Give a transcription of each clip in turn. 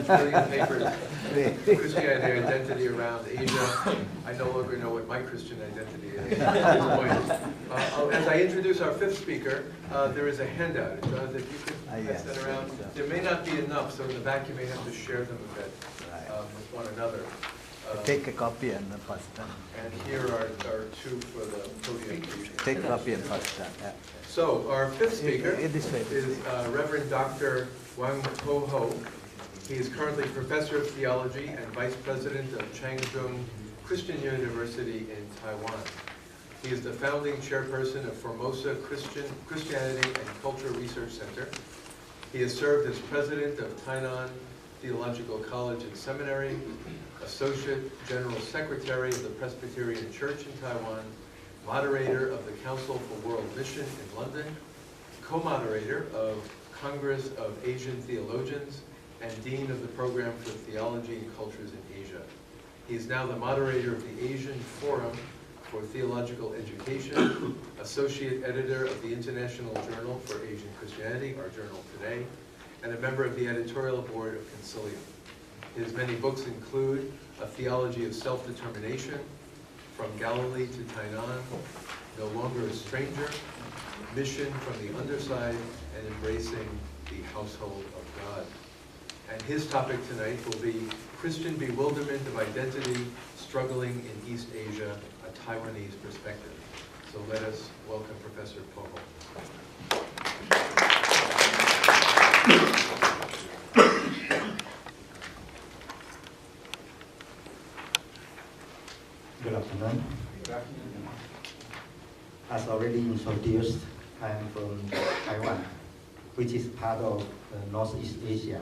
million papers, Christianity identity around Asia. I no longer know what my Christian identity is at this point. As I introduce our fifth speaker, there is a handout. Jonathan, if you could pass that around. There may not be enough, so in the back you may have to share them a bit with one another. Take a copy and pass them. And here are two for the podium. Take a copy and pass them. Yeah. So our fifth speaker This way. is Reverend Dr. Wang Ho. He is currently Professor of Theology and Vice President of Changzhou Christian University in Taiwan. He is the founding chairperson of Formosa Christianity and Culture Research Center. He has served as president of Tainan Theological College and Seminary, Associate General Secretary of the Presbyterian Church in Taiwan, moderator of the Council for World Mission in London, co-moderator of Congress of Asian Theologians, and Dean of the Program for Theology and Cultures in Asia. He is now the moderator of the Asian Forum for Theological Education, Associate Editor of the International Journal for Asian Christianity, our journal today, and a member of the editorial board of Concilium. His many books include A Theology of Self-Determination, From Galilee to Tainan, No Longer a Stranger, Mission from the Underside, and Embracing the Household of God. And his topic tonight will be Christian Bewilderment of Identity, Struggling in East Asia, a Taiwanese Perspective. So let us welcome Professor Poho. Good afternoon. As already introduced, I am from Taiwan, which is part of Northeast Asia.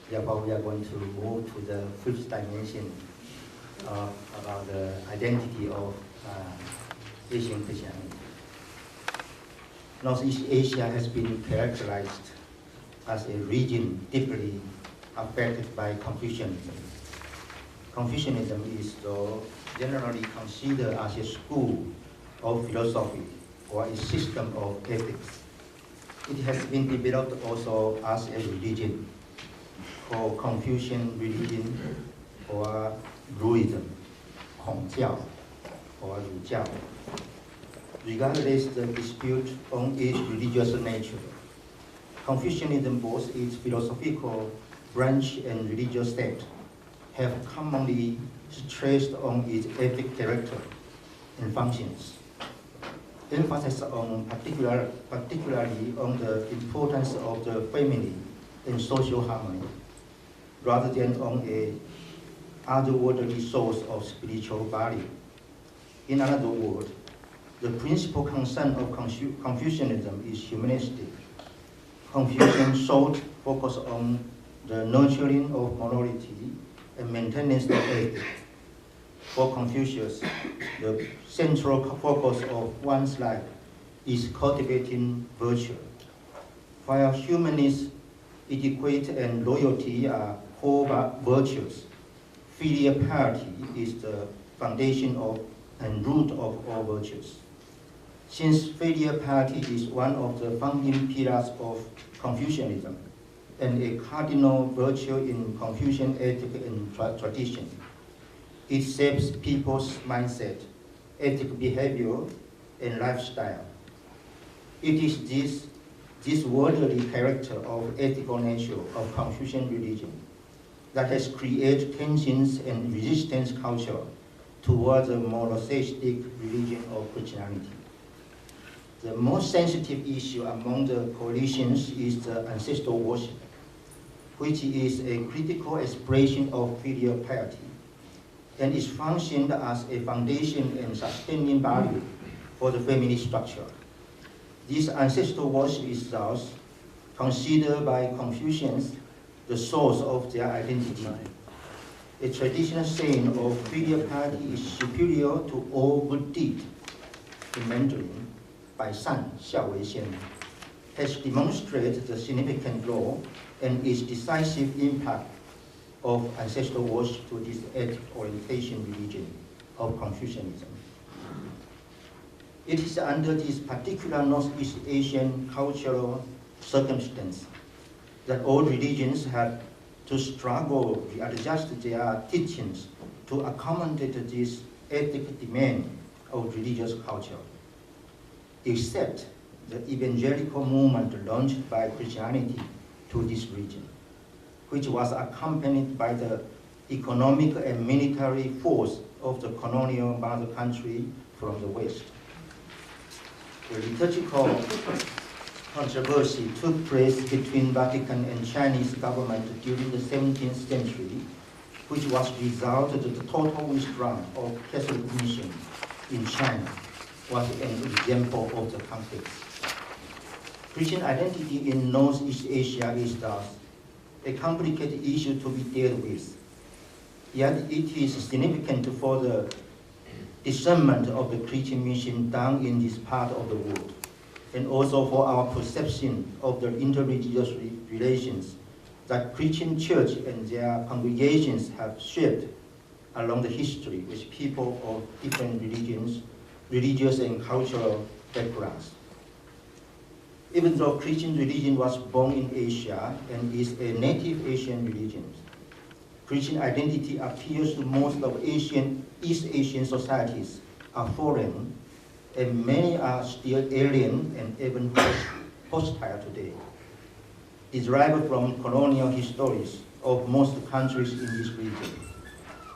Therefore, we are going to move to the fifth dimension about the identity of Asian Christianity. Northeast Asia has been characterized as a region deeply affected by Confucianism. Confucianism is generally considered as a school of philosophy or a system of ethics. It has been developed also as a religion called Confucian religion or Ruism, 孔教 or 儒教. Regardless the dispute on its religious nature, Confucianism, both its philosophical branch and religious sect, have commonly stressed on its ethic character and functions. Emphasis on particularly on the importance of the family and social harmony, rather than on a otherworldly source of spiritual value. In other words, the principal concern of Confucianism is humanistic. Confucian sought focus on the nurturing of morality and maintenance of ethics. For Confucius, the central focus of one's life is cultivating virtue. While humanists, etiquette and loyalty are core virtues, filial piety is the foundation of and root of all virtues. Since filial piety is one of the founding pillars of Confucianism and a cardinal virtue in Confucian ethic and tradition, it shapes people's mindset, ethical behavior, and lifestyle. It is this worldly character of ethical nature of Confucian religion that has created tensions and resistance culture towards the monotheistic religion of Christianity. The most sensitive issue among the coalitions is the ancestral worship, which is a critical expression of filial piety and is functioned as a foundation and sustaining value for the family structure. This ancestral worship is thus considered by Confucians the source of their identity. A traditional saying of filial piety is superior to all good deeds, in Mandarin, 百善孝为先, has demonstrated the significant role and its decisive impact of ancestral worship to this ethnic orientation religion of Confucianism. It is under this particular Northeast Asian cultural circumstance that all religions have to struggle to adjust their teachings to accommodate this ethnic demand of religious culture, except the evangelical movement launched by Christianity to this region, which was accompanied by the economic and military force of the colonial mother country from the West. The liturgical controversy took place between Vatican and Chinese government during the 17th century, which was resulted in the total withdrawal of Catholic mission in China, was an example of the conflict. Christian identity in Northeast Asia is thus a complicated issue to be dealt with. Yet it is significant for the discernment of the Christian mission done in this part of the world, and also for our perception of the interreligious relations that Christian church and their congregations have shared along the history with people of different religions, religious and cultural backgrounds. Even though Christian religion was born in Asia and is a native Asian religion, Christian identity appears to most of East Asian societies are foreign, and many are still alien and even hostile today. Derived from colonial histories of most countries in this region,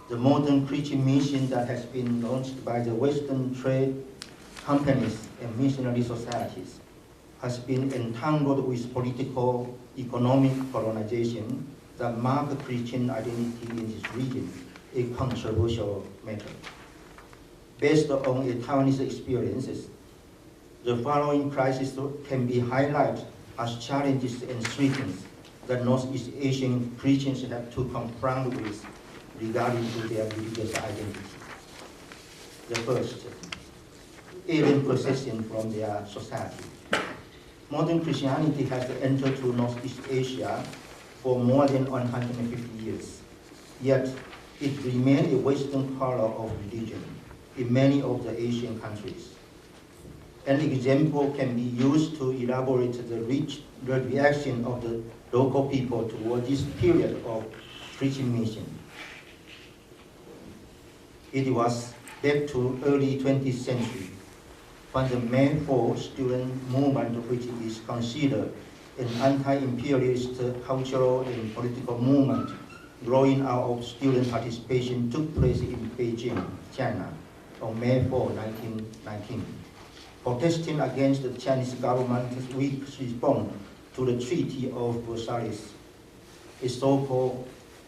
the modern Christian mission that has been launched by the Western trade companies and missionary societies has been entangled with political, economic colonization that mark Christian identity in this region, a controversial matter. Based on a Taiwanese experiences, the following crises can be highlighted as challenges and threats that Northeast Asian Christians have to confront with regarding to their religious identity. The first, alien possession from their society. Modern Christianity has entered to Northeast Asia for more than 150 years, yet it remains a Western color of religion in many of the Asian countries. An example can be used to elaborate the reaction of the local people toward this period of Christian mission. It was back to early 20th century when the May 4 student movement, which is considered an anti-imperialist cultural and political movement growing out of student participation, took place in Beijing, China, on May 4, 1919. Protesting against the Chinese government's weak response to the Treaty of Versailles, a so-called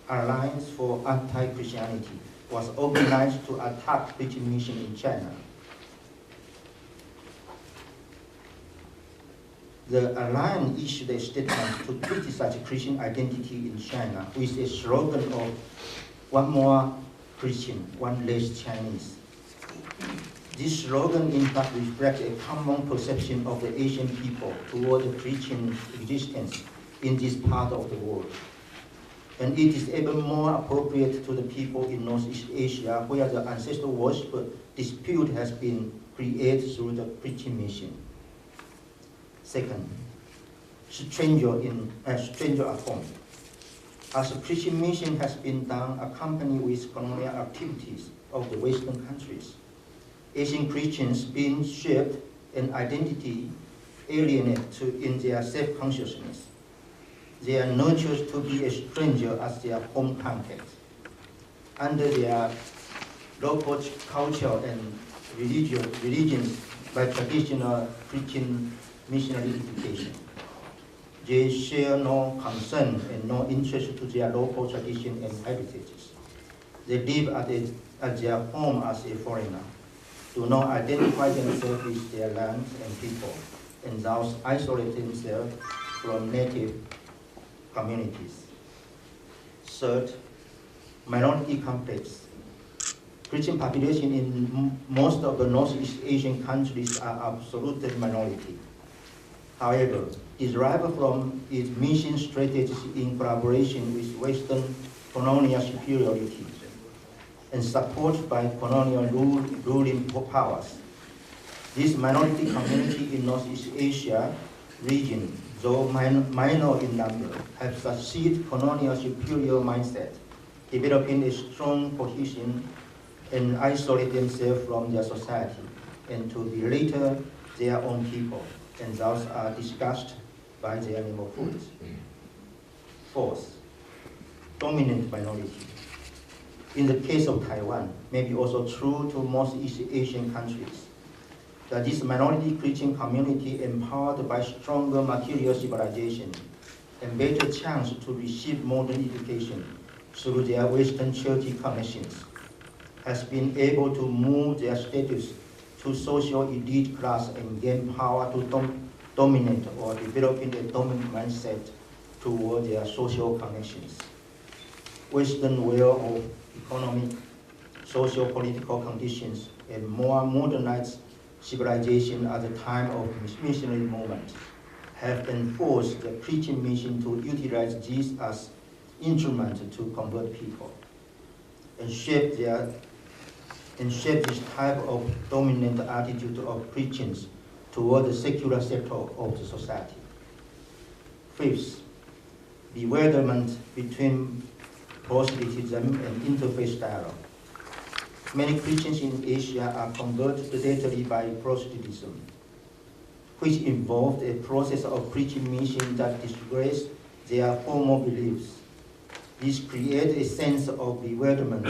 Alliance for Anti-Christianity was organized to attack Christian mission in China. The Alliance issued a statement to criticize Christian identity in China with a slogan of "One more Christian, one less Chinese." This slogan in fact reflects a common perception of the Asian people toward the Christian existence in this part of the world. And it is even more appropriate to the people in Northeast Asia, where the ancestral worship dispute has been created through the Christian mission. Second, stranger at home. As a Christian mission has been done accompanied with colonial activities of the Western countries, Asian Christians being shaped an identity alienated in their self-consciousness. They are nurtured to be a stranger as their home context. Under their local culture and religions by traditional Christian missionary education. They share no concern and no interest to their local tradition and heritages. They live at their home as a foreigner, do not identify themselves with their land and people, and thus isolate themselves from native communities. Third, minority complex. Christian population in most of the Northeast Asian countries are absolute minority. However, derived from its mission strategies in collaboration with Western colonial superiority and supported by colonial ruling powers, this minority community in Northeast Asia region though minor in number, have succeeded colonial superior mindset, developing a strong position and isolate themselves from their society, and to be later their own people, and thus are discussed by their neighborhoods. Fourth, dominant minority. In the case of Taiwan, may be also true to most East Asian countries, that this minority Christian community empowered by stronger material civilization and better chance to receive modern education through their Western church connections, has been able to move their status to social elite class and gain power to dominate or developing a dominant mindset toward their social connections. Western way of economic, socio-political conditions, and more modernized civilization at the time of missionary movement have enforced the Christian mission to utilize these as instruments to convert people and shape this type of dominant attitude of Christians toward the secular sector of the society. Fifth, bewilderment between proselytism and interfaith dialogue. Many Christians in Asia are converted lately by proselytism, which involved a process of preaching mission that disgraces their former beliefs. This creates a sense of bewilderment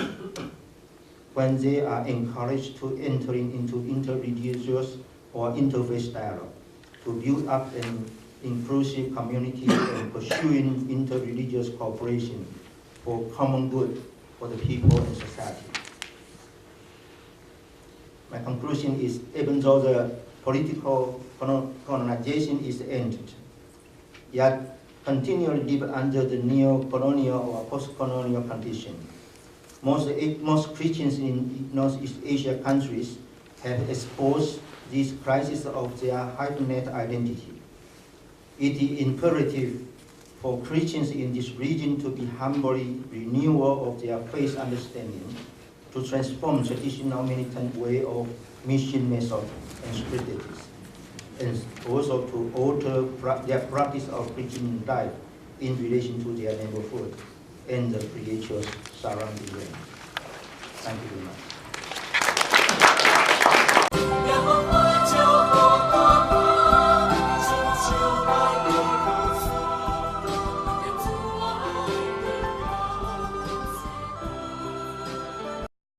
when they are encouraged to entering into interreligious or interfaith dialogue, to build up an inclusive community and pursuing interreligious cooperation for common good for the people and society. My conclusion is, even though the political colonization is ended, yet continually live under the neo-colonial or post-colonial condition. Most Christians in Northeast Asia countries have exposed this crisis of their heightened identity. It is imperative for Christians in this region to be humbly renewal of their faith understanding, to transform traditional militant way of mission method and strategies, and also to alter their practice of Christian life in relation to their neighborhood and the creatures surrounding them. Thank you very much.